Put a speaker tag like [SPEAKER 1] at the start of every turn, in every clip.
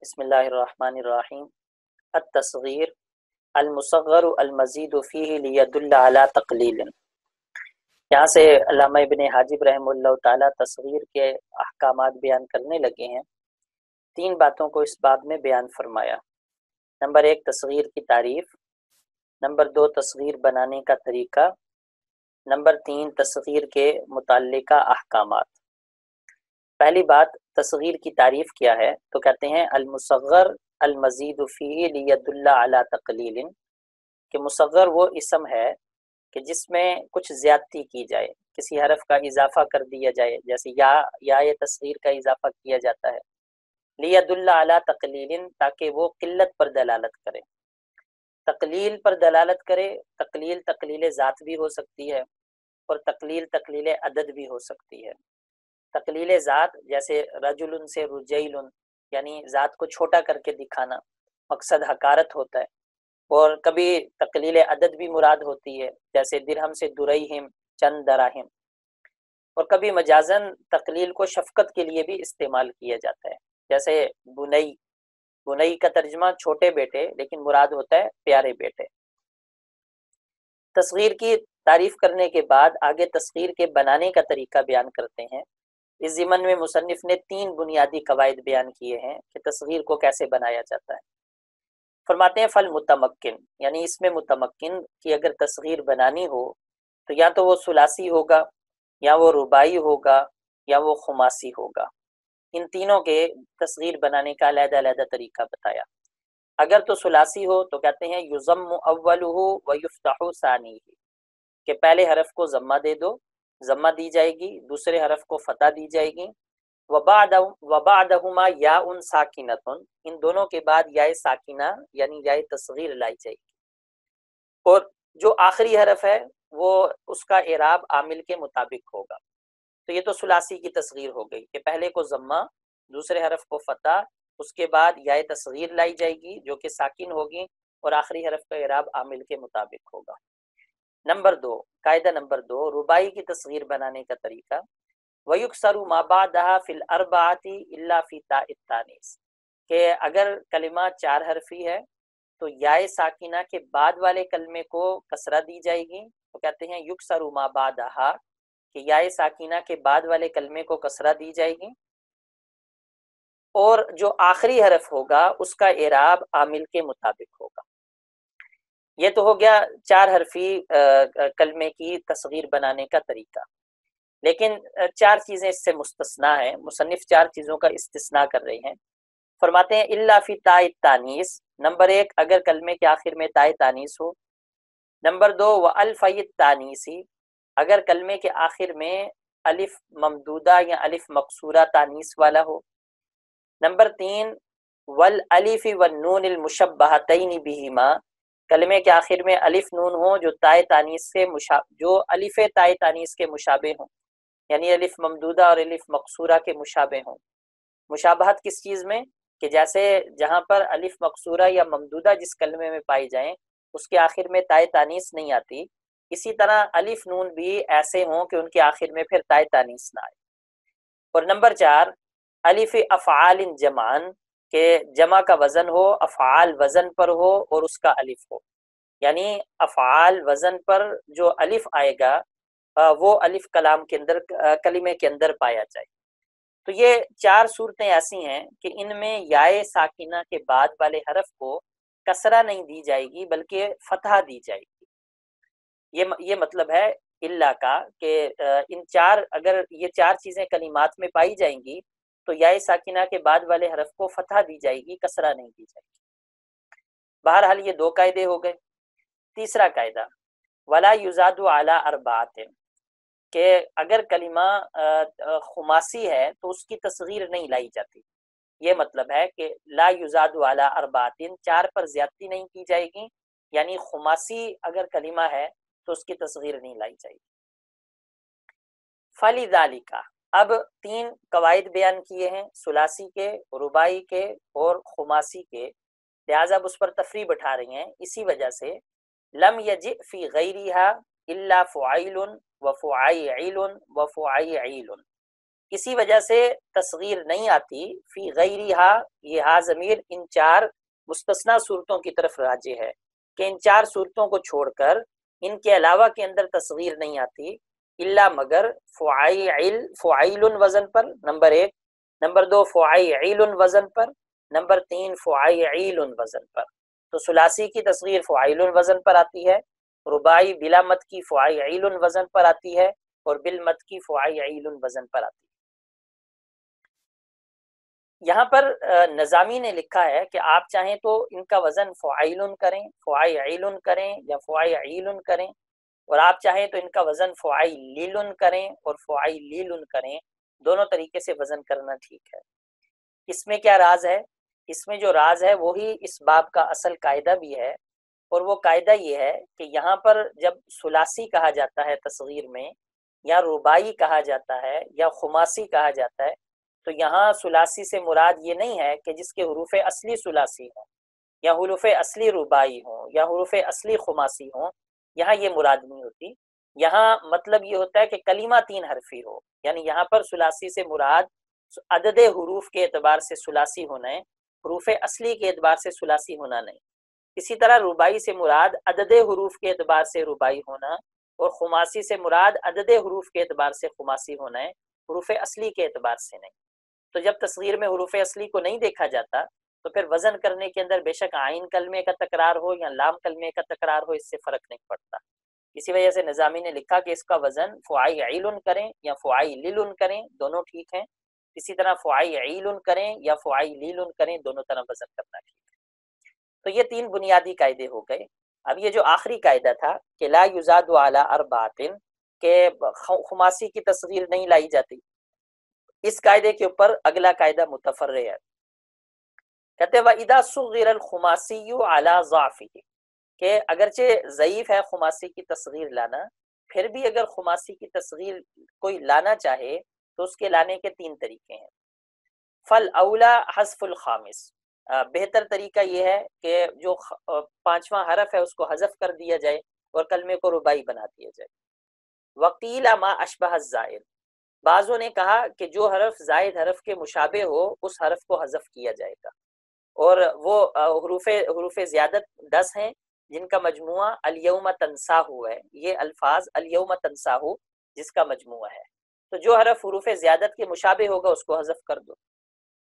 [SPEAKER 1] بسم اللہ الرحمن الرحیم۔ التصغیر المصغر المزید فیہ لیدل علی تقلیل۔ یہاں سے علامہ ابن حاجب رحمہ اللہ تعالیٰ تصغیر کے احکامات بیان کرنے لگے ہیں۔ تین باتوں کو اس باب میں بیان فرمایا۔ نمبر 1 تصغیر کی تعریف، نمبر 2 تصغیر بنانے کا طریقہ، نمبر 3 تصغیر کے متعلقہ احکامات۔ پہلی بات تصغیر کی تعریف کیا ہے تو کہتے ہیں المصغر المزید فیہ لیدل علی تقلیل، کہ مصغر وہ اسم ہے کہ جس میں کچھ زیادتی کی جائے، کسی حرف کا اضافہ کر دیا جائے، جیسے یا تصغیر کا اضافہ کیا جاتا ہے، لیدل علی تقلیل، تاکہ وہ قلت پر دلالت کرے، تقلیل پر دلالت کرے۔ تقلیل تقلیل ذات بھی ہو سکتی ہے اور تقلیل تقلیل عدد بھی ہو سکتی ہے۔ تقلیل ذات جیسے رجل سے رجیل، یعنی ذات کو چھوٹا کر کے دکھانا، مقصد حقارت ہوتا ہے۔ اور کبھی تقلیل عدد بھی مراد ہوتی ہے، جیسے درہم سے درہم، چند دراہم۔ اور کبھی مجازن تقلیل کو شفقت کے لیے بھی استعمال کیا جاتا ہے، جیسے بنئی، بنئی کا ترجمہ چھوٹے بیٹے، لیکن مراد ہوتا ہے پیارے بیٹے۔ تصغیر کی تعریف کرنے کے بعد آگے تصغیر کے بنانے کا طریقہ بیان کرتے ہیں۔ اس ضمن میں مصنف نے 3 بنیادی قواعد بیان کیے ہیں کہ تصغیر کو کیسے بنایا جاتا ہے۔ فرماتے ہیں فالمتمکن، یعنی اس میں متمکن کی اگر تصغیر بنانی ہو تو یا تو وہ ثلاثی ہوگا، یا وہ رباعی ہوگا، یا وہ خماسی ہوگا۔ ان تینوں کے تصغیر بنانے کا علیحدہ علیحدہ طریقہ بتایا۔ اگر تو ثلاثی ہو تو کہتے ہیں یضم اولہ ویفتح ثانیہ، کہ پہلے حرف کو ضمہ دے دو، ضمہ دی جائے گی، دوسرے حرف کو فتح دی جائے گی۔ وبعدہما یاء ساکنۃ، ان دونوں کے بعد یاء ساکنہ یعنی یاء تصغیر لائی جائے گی۔ اور جو آخری حرف ہے وہ اس کا اعراب عامل کے مطابق ہوگا۔ تو یہ تو ثلاثی کی تصغیر ہو گئی کہ پہلے کو ضمہ، دوسرے حرف کو فتح، اس کے بعد یاء تصغیر لائی جائے گی جو کہ ساکن ہوگی، اور آخری حرف کا اعراب عامل کے مطابق ہوگا۔ نمبر 2، قاعدہ نمبر 2، رباعی کی تصغیر بنانے کا طریقہ۔ وَيُكْسَرُ مَا بَعْدَهَا فِي الْأَرْبَعَةِ إِلَّا فِي تَاءِ التَّانِيث، کہ اگر کلمہ 4 حرفی ہے تو یاء ساکنہ کے بعد والے کلمے کو کسرہ دی جائے گی، تو کہتے ہیں یُكْسَرُ مَا بَعْدَهَا، کہ یاء ساکنہ کے بعد والے کلمے کو کسرہ دی جائے گی، اور جو آخری حرف ہوگا اس کا اعراب عامل کے مطابق ہوگا۔ یہ تو ہو گیا 4 حرفی کلمے کی تصغیر بنانے کا طریقہ۔ لیکن 4 چیزیں اس سے مستثنا ہیں، مصنف 4 چیزوں کا استثناء کر رہے ہیں۔ فرماتے ہیں الا فی تاء التانیث، نمبر 1 اگر کلمے کے آخر میں تاء تانیث ہو۔ نمبر 2 والفی التانیثی، اگر کلمے کے آخر میں الف ممدودہ یا الف مقصورہ تانیث والا ہو۔ نمبر 3 والالف والنون المشبہتین بہما، کلمے کے آخر میں الف نون ہو جو تائے تانیث سے جو الف تائے تانیث کے مشابہ ہوں، یعنی الف ممدودہ اور الف مقصورہ کے مشابہ ہوں۔ مشابہت کس چیز میں؟ کہ جیسے جہاں پر الف مقصورہ یا ممدودہ جس کلمے میں پائی جائیں اس کے آخر میں تائے تانیث نہیں آتی، اسی طرح الف نون بھی ایسے ہوں کہ ان کے آخر میں پھر تائے تانیث نہ آئے۔ اور نمبر 4 الف افعال جمعن، کہ جمع کا وزن ہو، افعال وزن پر ہو اور اس کا الف ہو، یعنی افعال وزن پر جو الف آئے گا وہ الف کلام کے اندر، کلمے کے اندر پایا جائے۔ تو یہ 4 صورتیں ایسی ہیں کہ ان میں یاء ساکنہ کے بعد والے حرف کو کسرہ نہیں دی جائے گی بلکہ فتحہ دی جائے گی۔ یہ مطلب ہے الا کا کہ ان 4 اگر یہ 4 چیزیں کلمات میں پائی جائیں گی تو یاء ساکنہ کے بعد والے حرف کو فتحہ دی جائے گی، کسرہ نہیں دی جائے گی۔ بہرحال یہ 2 قاعدے ہو گئے۔ تیسرا قاعدہ ولا یزاد علی اربعۃ، کہ اگر کلمہ خماسی ہے تو اس کی تصغیر نہیں لائی جاتی۔ یہ مطلب ہے کہ لا یزاد علی اربعۃ، 4 پر زیادتی نہیں کی جائے گی، یعنی خماسی اگر کلمہ ہے تو اس کی تصغیر نہیں لائی جائے گی۔ فلذالک، اب 3 قواعد بیان کیے ہیں، ثلاثی کے، رباعی کے اور خماسی کے، لہٰذا اب اس پر تفریع بٹھا رہی ہیں۔ اسی وجہ سے لم یجئ فی غیرہا الا فعیل وفعیعل وفعیعیل، اسی وجہ سے تصغیر نہیں آتی. فی غیرہا، یہ ہا ضمیر ان چار مستثنا صورتوں کی طرف راجع ہے کہ ان چار صورتوں کو چھوڑ کر ان کے علاوہ کے اندر تصغیر نہیں آتی الا مگر فعیل، فعیل وزن پر نمبر 1، نمبر 2 فعیل وزن پر، نمبر 3 فعیل وزن پر. تو ثلاثی کی تصغیر فعیل وزن پر آتی ہے، رباعی بلا مد کی فعیل وزن پر آتی ہے، اور بالمد کی فعیل وزن پر آتی ہے. یہاں پر نظامی نے لکھا ہے کہ آپ چاہیں تو ان کا وزن فعیل کریں، فعیل کریں یا فعیل کریں، اور آپ چاہیں تو ان کا وزن فعیل کریں اور فعیل کریں، دونوں طریقے سے وزن کرنا ٹھیک ہے. اس میں کیا راز ہے؟ اس میں جو راز ہے وہی اس باب کا اصل قاعدہ بھی ہے، اور وہ قاعدہ یہ ہے کہ یہاں پر جب ثلاثی کہا جاتا ہے تصغیر میں، یا رباعی کہا جاتا ہے یا خماسی کہا جاتا ہے، تو یہاں ثلاثی سے مراد یہ نہیں ہے کہ جس کے حروف اصلی ثلاثی ہوں یا حروف اصلی رباعی ہوں یا حروف اصلی خماسی ہوں، یہاں یہ مراد نہیں ہوتی. یہاں مطلب یہ ہوتا ہے کہ کلمہ 3 حرفی ہو، یعنی یہاں پر ثلاثی سے مراد عدد حروف کے اعتبار سے ثلاثی ہونا ہے، حروف اصلی کے اعتبار سے ثلاثی ہونا نہیں. اسی طرح رباعی سے مراد عدد حروف کے اعتبار سے رباعی ہونا، اور خماسی سے مراد عدد حروف کے اعتبار سے خماسی ہونا ہے، حروف اصلی کے اعتبار سے نہیں. تو جب تصغیر میں حروف اصلی کو نہیں دیکھا جاتا تو پھر وزن کرنے کے اندر بے شک عین کلمے کا تکرار ہو یا لام کلمے کا تکرار ہو، اس سے فرق نہیں پڑتا. اسی وجہ سے نظامی نے لکھا کہ اس کا وزن فعیل کریں یا فعیل کریں، دونوں ٹھیک ہیں. اسی طرح فعیل کریں یا فعیل کریں، دونوں طرح وزن کرنا ٹھیک ہے. تو یہ 3 بنیادی قاعدے ہو گئے. اب یہ جو آخری قاعدہ تھا کہ لا یزاد علی اربعۃ، کہ خماسی کی تصغیر نہیں لائی جاتی، اس قاعدے کے اوپر اگلا قاعدہ متفرع ہے. کہتے ہیں وَإِذَا صُغِّرَ الْخُمَاسِيُّ عَلَى ضَعْفِهِ، کہ اگرچہ ضعیف ہے خماسی کی تصغیر لانا، پھر بھی اگر خماسی کی تصغیر کوئی لانا چاہے تو اس کے لانے کے 3 طریقے ہیں. فَالْأَوْلَى حَذْفُ الْخَامِسِ، بہتر طریقہ یہ ہے کہ جو 5واں حرف ہے اس کو حذف کر دیا جائے اور کلمے کو رباعی بنا دیا جائے. وَقِيلَ مَا أَشْبَهَ الزَّائِدِ، بعضوں نے کہا کہ جو حرف زائد حرف کے مشابہ ہو اس حرف کو حذف کیا جائے گا، اور وہ حروف زیادت 10 ہیں جن کا مجموعہ الیوم تنساہ ہے. یہ الفاظ الیوم تنساہ جس کا مجموعہ ہے، تو جو حرف حروف زیادت کے مشابہ ہوگا اس کو حذف کر دو.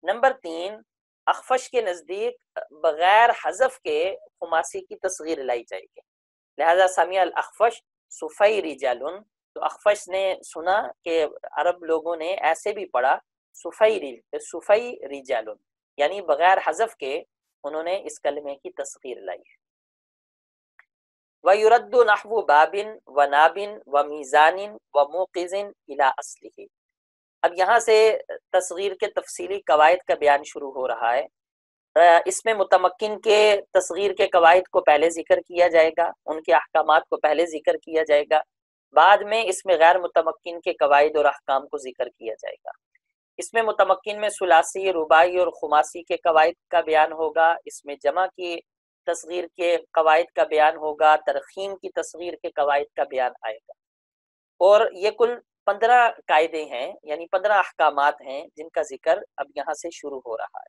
[SPEAKER 1] نمبر 3، اخفش کے نزدیک بغیر حذف کے خماسی کی تصغیر لائی جائے گی. لہذا سمع الاخفش صفی رجال، تو اخفش نے سنا کہ عرب لوگوں نے ایسے بھی پڑھا صفی رجال، یعنی بغیر حذف کے انہوں نے اس کلمے کی تصغیر لائی ہے. وَيُرَدُّ نَحْوُ بَابٍ وَنَابٍ وَمِيزَانٍ وَمُوقِظٍ إِلَىٰ أَصْلِهِ. اب یہاں سے تصغیر کے تفصیلی قواعد کا بیان شروع ہو رہا ہے. اس میں متمکن کے تصغیر کے قواعد کو پہلے ذکر کیا جائے گا، ان کے احکامات کو پہلے ذکر کیا جائے گا، بعد میں اس میں غیر متمکن کے قواعد اور احکام کو ذکر کیا جائے گا. اس میں متمکن میں ثلاثی، رباعی اور خماسی کے قواعد کا بیان ہوگا، اس میں جمع کی تصغیر کے قواعد کا بیان ہوگا، ترخیم کی تصغیر کے قواعد کا بیان آئے گا. اور یہ کل 15 قاعدے ہیں، یعنی 15 احکامات ہیں جن کا ذکر اب یہاں سے شروع ہو رہا ہے.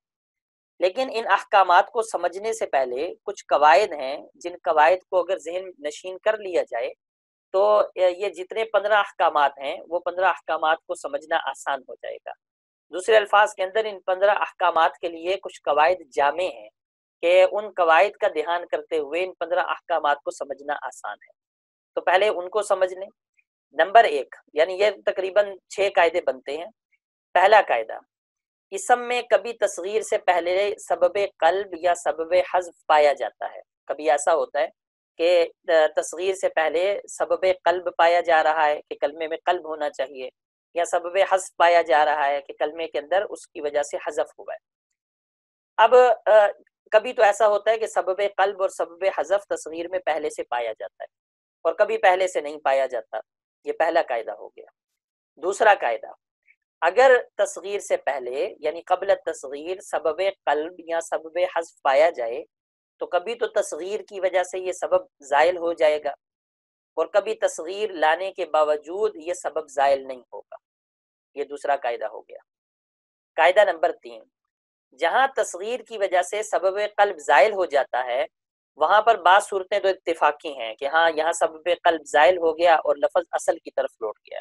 [SPEAKER 1] لیکن ان احکامات کو سمجھنے سے پہلے کچھ قواعد ہیں جن قواعد کو اگر ذہن نشین کر لیا جائے تو یہ جتنے 15 احکامات ہیں وہ 15 احکامات کو سمجھنا آسان ہو جائے گا. دوسرے الفاظ کے اندر ان 15 احکامات کے لیے کچھ قواعد جامع ہیں کہ ان قواعد کا دھیان کرتے ہوئے ان 15 احکامات کو سمجھنا آسان ہے. تو پہلے ان کو سمجھ لیں. نمبر 1، یعنی یہ تقریباً 6 قاعدے بنتے ہیں. پہلا قاعدہ، اسم میں کبھی تصغیر سے پہلے سبب قلب یا سبب حذف پایا جاتا ہے. کبھی ایسا ہوتا ہے کہ تصغیر سے پہلے سبب قلب پایا جا رہا ہے کہ کلمے میں قلب ہونا چاہیے، یا سبب حذف پایا جا رہا ہے کہ کلمے کے اندر اس کی وجہ سے حذف ہوا ہے. اب کبھی تو ایسا ہوتا ہے کہ سبب قلب اور سبب حذف تصغیر میں پہلے سے پایا جاتا ہے اور کبھی پہلے سے نہیں پایا جاتا. یہ پہلا قاعدہ ہو گیا. دوسرا قاعدہ، اگر تصغیر سے پہلے یعنی قبل تصغیر سبب قلب یا سبب حذف پایا جائے تو کبھی تو تصغیر کی وجہ سے یہ سبب زائل ہو جائے گا اور کبھی تصغیر لانے کے باوجود یہ سبب زائل نہیں ہوگا. یہ دوسرا قاعدہ ہو گیا۔ قاعدہ نمبر 3، جہاں تصغیر کی وجہ سے سبب قلب زائل ہو جاتا ہے وہاں پر بعض صورتیں تو اتفاقی ہیں کہ ہاں یہاں سبب قلب زائل ہو گیا اور لفظ اصل کی طرف لوٹ گیا،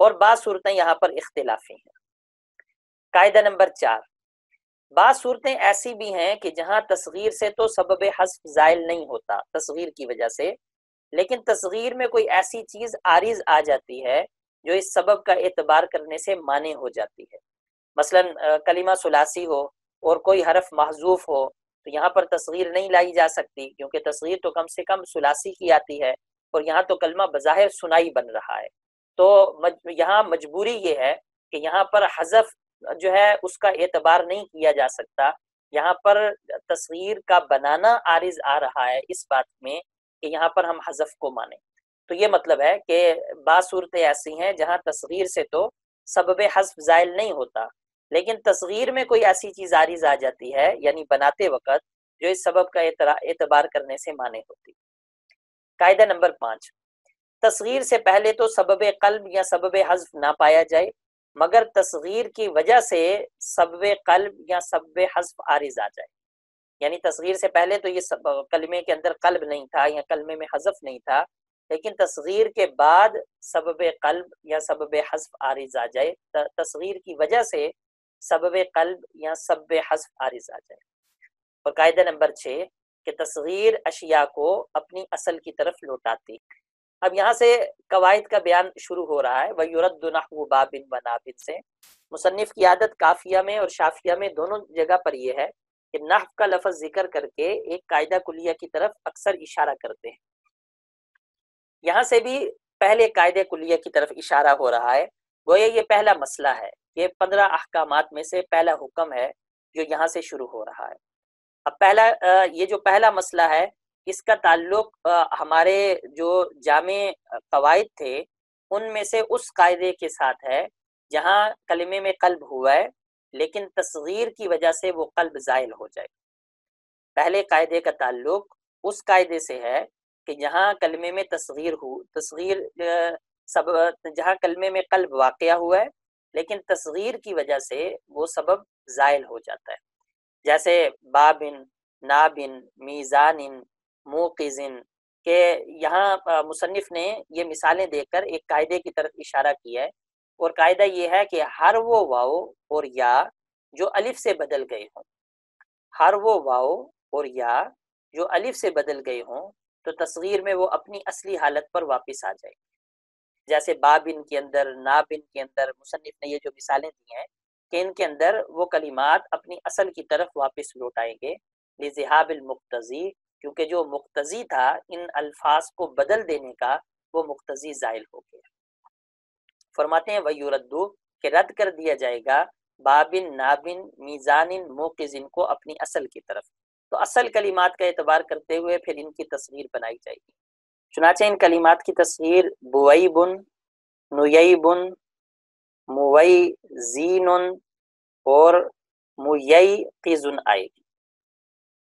[SPEAKER 1] اور بعض صورتیں یہاں پر اختلافی ہیں۔ قاعدہ نمبر 4، بعض صورتیں ایسی بھی ہیں کہ جہاں تصغیر سے تو سبب حذف زائل نہیں ہوتا تصغیر کی وجہ سے، لیکن تصغیر میں کوئی ایسی چیز عارض آ جاتی ہے جو اس سبب کا اعتبار کرنے سے مانع ہو جاتی ہے۔ مثلاً کلمہ ثلاثی ہو اور کوئی حرف محذوف ہو تو یہاں پر تصغیر نہیں لائی جا سکتی، کیونکہ تصغیر تو کم سے کم ثلاثی کی آتی ہے، اور یہاں تو کلمہ بظاہر ثنائی بن رہا ہے، تو یہاں مجبوری یہ ہے کہ یہاں پر حذف جو ہے اس کا اعتبار نہیں کیا جا سکتا، یہاں پر تصغیر کا بنانا عارض آ رہا ہے اس بات میں کہ یہاں پر ہم حذف کو مانیں۔ تو یہ مطلب ہے کہ بعض صورتیں ایسی ہیں جہاں تصغیر سے تو سبب حذف زائل نہیں ہوتا، لیکن تصغیر میں کوئی ایسی چیز عارض آ جاتی ہے یعنی بناتے وقت جو اس سبب کا اعتبار کرنے سے مانع ہوتی۔ قاعدہ نمبر 5، تصغیر سے پہلے تو سبب قلب یا سبب حذف نہ پایا جائے، مگر تصغیر کی وجہ سے سبب قلب یا سبب حذف عارض آ جائے، یعنی تصغیر سے پہلے تو یہ کلمے کے اندر قلب نہیں تھا یا کلمے میں حذف نہیں تھا، لیکن تصغیر کے بعد سبب قلب یا سبب حذف عارض آ جائے، تصغیر کی وجہ سے سبب قلب یا سبب حذف عارض آ جائے۔ اور قاعدہ نمبر 6 کہ تصغیر اشیاء کو اپنی اصل کی طرف لوٹاتی۔ اب یہاں سے قواعد کا بیان شروع ہو رہا ہے، وَيُرَدُّ نَحْوُ بَابٍ وَنَابٍ سے۔ مصنف کی عادت کافیہ میں اور شافیہ میں دونوں جگہ پر یہ ہے کہ نحو کا لفظ ذکر کر کے ایک قاعدہ کلیہ کی طرف اکثر اشارہ کرتے ہیں۔ یہاں سے بھی پہلے قاعدہ کلیہ کی طرف اشارہ ہو رہا ہے، گویا یہ پہلا مسئلہ ہے، یہ 15 احکامات میں سے پہلا حکم ہے جو یہاں سے شروع ہو رہا ہے۔ اب یہ جو پہلا مسئلہ ہے اس کا تعلق ہمارے جو جامع قواعد تھے ان میں سے اس قاعدے کے ساتھ ہے جہاں کلمے میں قلب ہوا ہے لیکن تصغیر کی وجہ سے وہ قلب زائل ہو جائے۔ پہلے قاعدے کا تعلق اس قاعدے سے ہے کہ جہاں کلمے میں جہاں کلمے میں قلب واقعہ ہوا ہے لیکن تصغیر کی وجہ سے وہ سبب زائل ہو جاتا ہے، جیسے بابن، نابن، میزان، موقظن، کہ یہاں مصنف نے یہ مثالیں دے کر ایک قاعدے کی طرف اشارہ کیا ہے، اور قاعدہ یہ ہے کہ ہر وہ واو اور یا جو الف سے بدل گئے ہوں، ہر وہ واو اور یا جو الف سے بدل گئے ہوں تو تصغیر میں وہ اپنی اصلی حالت پر واپس آ جائے۔ جیسے بابن کے اندر، نابن کے اندر مصنف نے یہ جو مثالیں دی ہیں کہ ان کے اندر وہ کلمات اپنی اصل کی طرف واپس لوٹ آئیں گے، لذہاب المقتضی، کیونکہ جو مقتضی تھا ان الفاظ کو بدل دینے کا وہ مقتضی زائل ہو گیا۔ فرماتے ہیں وَيُرَدُّ کہ رد کر دیا جائے گا بابن، نابن، میزان، موقظن کو اپنی اصل کی طرف، تو اصل کلمات کا اعتبار کرتے ہوئے پھر ان کی تصغیر بنائی جائے گی۔ چنانچہ ان کلمات کی تصغیر بویبن، نیبن، مویزین اور مویقظن آئے گی۔